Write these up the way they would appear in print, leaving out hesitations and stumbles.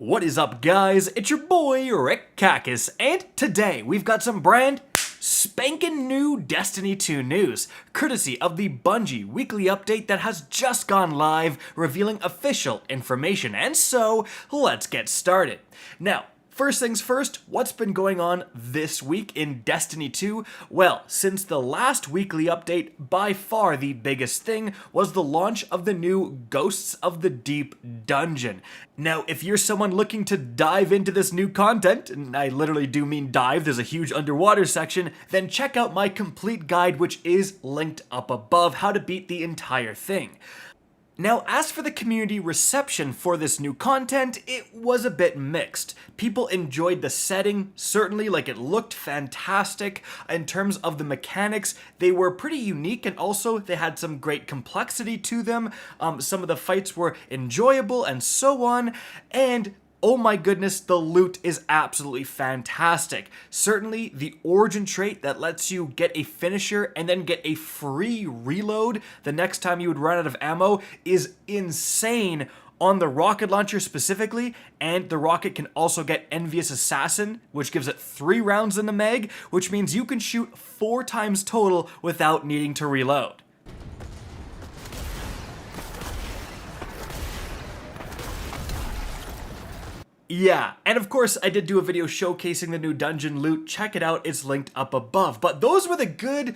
What is up, guys? It's your boy Rick Kakis, and today we've got some brand spanking new Destiny 2 news, courtesy of the Bungie weekly update that has just gone live, revealing official information. And so, let's get started. Now, first things first, what's been going on this week in Destiny 2? Well, since the last weekly update, by far the biggest thing was the launch of the new Ghosts of the Deep dungeon. Now, if you're someone looking to dive into this new content, and I literally do mean dive, there's a huge underwater section, then check out my complete guide, which is linked up above, how to beat the entire thing. Now, as for the community reception for this new content, it was a bit mixed. People enjoyed the setting, certainly, like it looked fantastic. In terms of the mechanics, they were pretty unique, and also they had some great complexity to them. Some of the fights were enjoyable and so on, and oh my goodness, the loot is absolutely fantastic. Certainly, the origin trait that lets you get a finisher and then get a free reload the next time you would run out of ammo is insane on the rocket launcher specifically, and the rocket can also get Envious Assassin, which gives it 3 rounds in the mag, which means you can shoot 4 times total without needing to reload. Yeah, and of course I did do a video showcasing the new dungeon loot. Check it out, it's linked up above. But those were the good.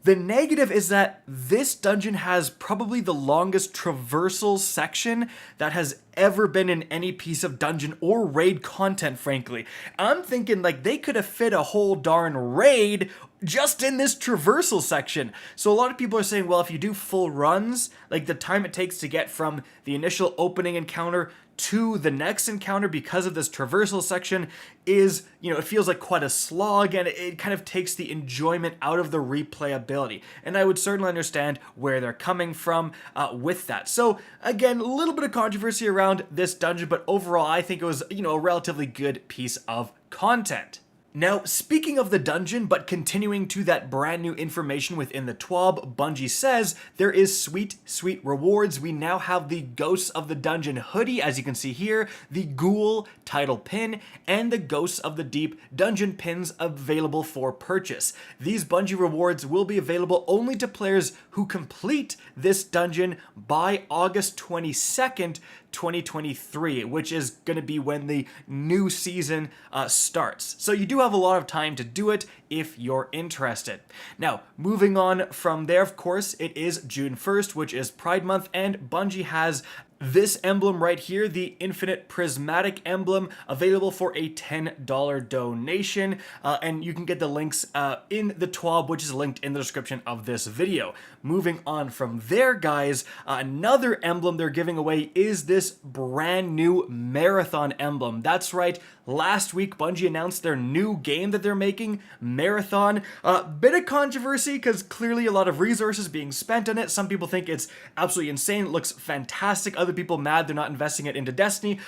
The negative is that this dungeon has probably the longest traversal section that has ever been in any piece of dungeon or raid content, frankly. I'm thinking like they could have fit a whole darn raid just in this traversal section. So a lot of people are saying, well, if you do full runs, like the time it takes to get from the initial opening encounter to the next encounter because of this traversal section is, it feels like quite a slog, and it kind of takes the enjoyment out of the replayability. And I would certainly understand where they're coming from with that. So again, a little bit of controversy around this dungeon, but overall I think it was, a relatively good piece of content. Now, speaking of the dungeon, but continuing to that brand new information within the TWAB, Bungie says there is sweet, sweet rewards. We now have the Ghosts of the Dungeon hoodie, as you can see here, the Ghoul title pin, and the Ghosts of the Deep dungeon pins available for purchase. These Bungie rewards will be available only to players who complete this dungeon by August 22nd, 2023, which is going to be when the new season starts. So you do have a lot of time to do it if you're interested. Now, moving on from there, of course, it is June 1st, which is Pride Month, and Bungie has this emblem right here, the Infinite Prismatic emblem, available for a $10 donation, and you can get the links in the TWAB, which is linked in the description of this video. Moving on from there, guys, another emblem they're giving away is this brand new Marathon emblem. That's right, last week Bungie announced their new game that they're making, Marathon. Bit of controversy because clearly a lot of resources being spent on it. Some people think it's absolutely insane, it looks fantastic. Other people mad they're not investing it into Destiny.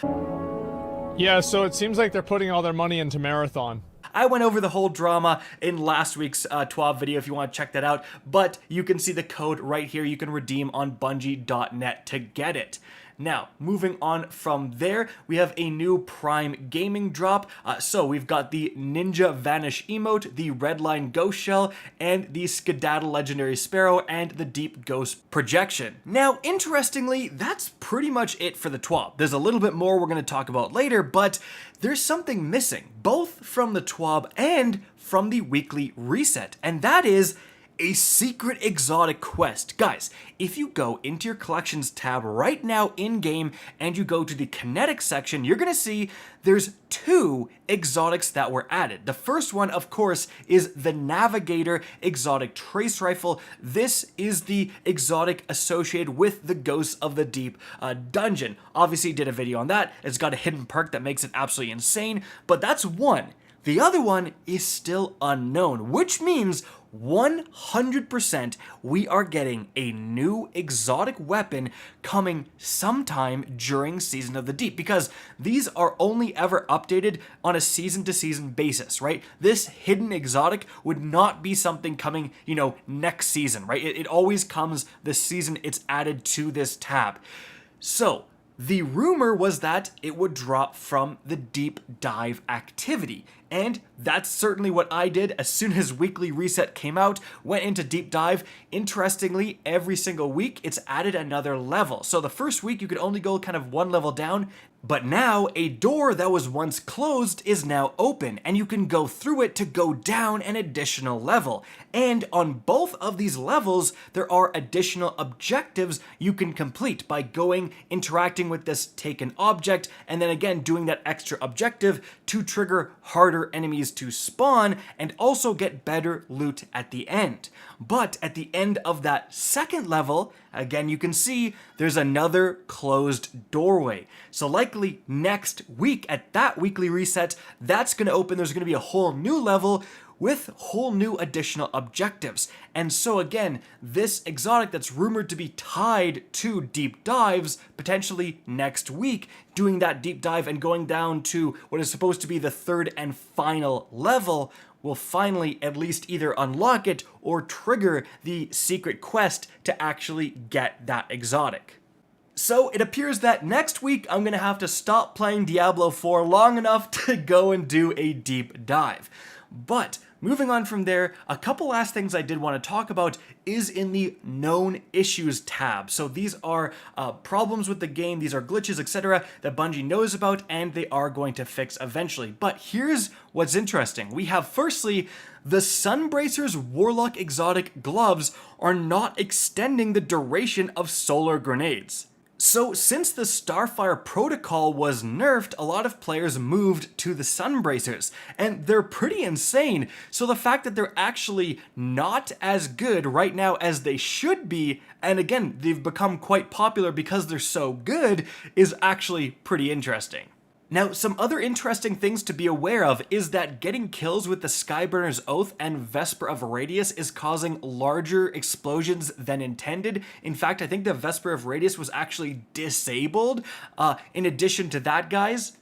Yeah, so it seems like they're putting all their money into Marathon. I went over the whole drama in last week's TWAB video if you want to check that out, but you can see the code right here you can redeem on Bungie.net to get it. Now, moving on from there, we have a new Prime Gaming drop. So we've got the Ninja Vanish emote, the Redline Ghost Shell, and the Skedaddle Legendary Sparrow, and the Deep Ghost Projection. Now, interestingly, that's pretty much it for the TWAB. There's a little bit more we're going to talk about later, but there's something missing, both from the TWAB and from the weekly reset, and that is a secret exotic quest. Guys, if you go into your collections tab right now in-game and you go to the kinetic section, you're gonna see there's 2 exotics that were added. The first one, of course, is the Navigator exotic trace rifle. This is the exotic associated with the Ghosts of the Deep dungeon. Obviously, did a video on that. It's got a hidden perk that makes it absolutely insane, but that's one. The other one is still unknown, which means 100% we are getting a new exotic weapon coming sometime during Season of the Deep, because these are only ever updated on a season-to-season basis, right? This hidden exotic would not be something coming, next season, right? It always comes the season it's added to this tab. So, The rumor was that it would drop from the deep dive activity, and that's certainly what I did as soon as Weekly Reset came out, went into deep dive. Interestingly, every single week it's added another level. So the first week you could only go kind of one level down, but now a door that was once closed is now open, and you can go through it to go down an additional level. And on both of these levels, there are additional objectives you can complete by going, interacting with this taken object, and then again doing that extra objective to trigger harder enemies to spawn and also get better loot at the end. But at the end of that second level, again, you can see there's another closed doorway. So likely next week at that weekly reset, that's going to open. There's going to be a whole new level with whole new additional objectives. And so again, this exotic that's rumored to be tied to deep dives, potentially next week, doing that deep dive and going down to what is supposed to be the third and final level, will finally at least either unlock it or trigger the secret quest to actually get that exotic. So it appears that next week I'm going to have to stop playing Diablo 4 long enough to go and do a deep dive. But moving on from there, a couple last things I did want to talk about is in the known issues tab. So these are problems with the game, these are glitches, etc. that Bungie knows about and they are going to fix eventually. But here's what's interesting. We have firstly, the Sunbracer's Warlock exotic gloves are not extending the duration of solar grenades. So since the Starfire protocol was nerfed, a lot of players moved to the Sunbracers, and they're pretty insane. So the fact that they're actually not as good right now as they should be, and again, they've become quite popular because they're so good, is actually pretty interesting. Now, some other interesting things to be aware of is that getting kills with the Skyburner's Oath and Vesper of Radius is causing larger explosions than intended. In fact, I think the Vesper of Radius was actually disabled. In addition to that, guys,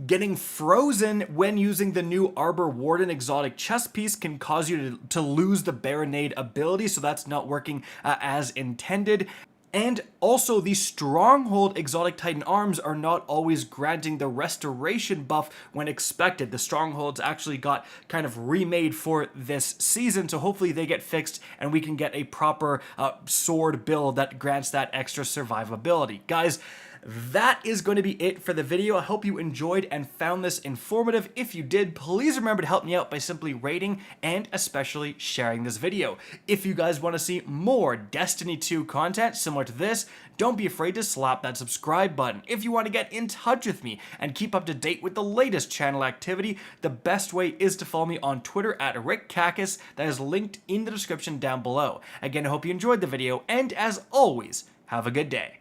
getting frozen when using the new Arbor Warden exotic chest piece can cause you to lose the Baronade ability, so that's not working as intended. And also, the Stronghold exotic Titan arms are not always granting the restoration buff when expected. The Strongholds actually got kind of remade for this season, so hopefully they get fixed and we can get a proper sword build that grants that extra survivability. Guys, that is going to be it for the video. I hope you enjoyed and found this informative. If you did, please remember to help me out by simply rating and especially sharing this video. If you guys want to see more Destiny 2 content similar to this, don't be afraid to slap that subscribe button. If you want to get in touch with me and keep up to date with the latest channel activity, the best way is to follow me on Twitter at RickCacus. That is linked in the description down below. Again, I hope you enjoyed the video, and as always, have a good day.